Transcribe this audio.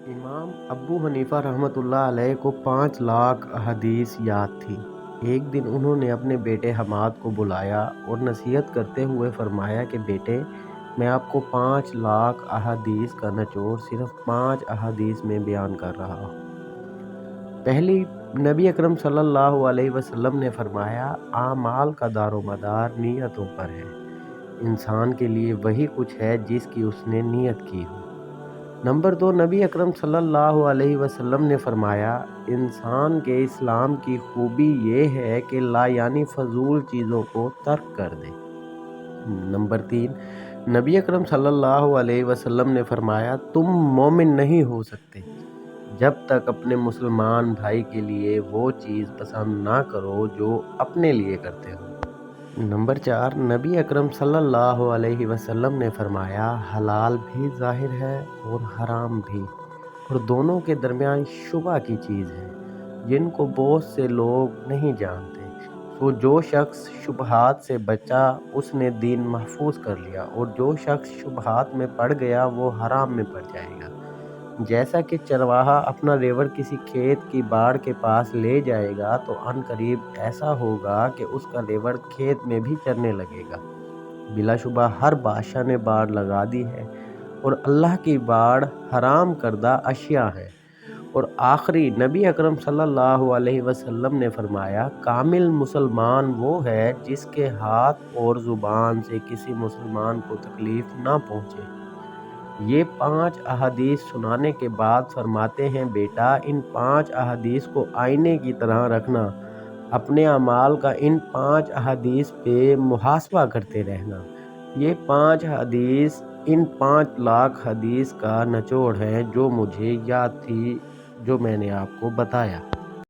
امام ابو حنیفہ رحمۃ اللہ علیہ کو 5 لاکھ احادیث یاد تھی۔ ایک دن انہوں نے اپنے بیٹے حماد کو بلایا اور نصیحت کرتے ہوئے فرمایا کہ بیٹے، میں آپ کو 5 لاکھ احادیث کا نچوڑ صرف 5 احادیث میں بیان کر رہا ہوں۔ پہلی، نبی اکرم صلی اللہ علیہ وسلم نے فرمایا، اعمال کا دار و مدار نیتوں پر ہے۔ انسان کے لیے وہی کچھ ہے جس کی اس نے نیت کی ہو۔ نمبر 2، نبی اکرم صلی اللہ علیہ وسلم نے فرمایا، انسان کے اسلام کی خوبی یہ ہے کہ لا یعنی فضول چیزوں کو ترک کر دے۔ نمبر 3، نبی اکرم صلی اللہ علیہ وسلم نے فرمایا، تم مومن نہیں ہو سکتے جب تک اپنے مسلمان بھائی کے لیے وہ چیز پسند نہ کرو جو اپنے لیے کرتے ہو۔ نمبر 4، نبی اکرم صلی اللہ علیہ وسلم نے فرمایا، حلال بھی ظاہر ہے اور حرام بھی، اور دونوں کے درمیان شبہ کی چیز ہے جن کو بہت سے لوگ نہیں جانتے۔ سو جو شخص شبہات سے بچا اس نے دین محفوظ کر لیا، اور جو شخص شبہات میں پڑ گیا وہ حرام میں پڑ جائے گا۔ جیسا کہ چرواہا اپنا ریوڑ کسی کھیت کی باڑ کے پاس لے جائے گا تو عن قریب ایسا ہوگا کہ اس کا ریوڑ کھیت میں بھی چرنے لگے گا۔ بلا شبہ ہر بادشاہ نے باڑ لگا دی ہے، اور اللہ کی باڑ حرام کردہ اشیاء ہے۔ اور آخری، نبی اکرم صلی اللہ علیہ وسلم نے فرمایا، کامل مسلمان وہ ہے جس کے ہاتھ اور زبان سے کسی مسلمان کو تکلیف نہ پہنچے۔ یہ 5 احادیث سنانے کے بعد فرماتے ہیں، بیٹا، ان 5 احادیث کو آئینے کی طرح رکھنا، اپنے اعمال کا ان 5 احادیث پہ محاسبہ کرتے رہنا۔ یہ 5 احادیث ان 5 لاکھ حدیث کا نچوڑ ہے جو مجھے یاد تھی، جو میں نے آپ کو بتایا۔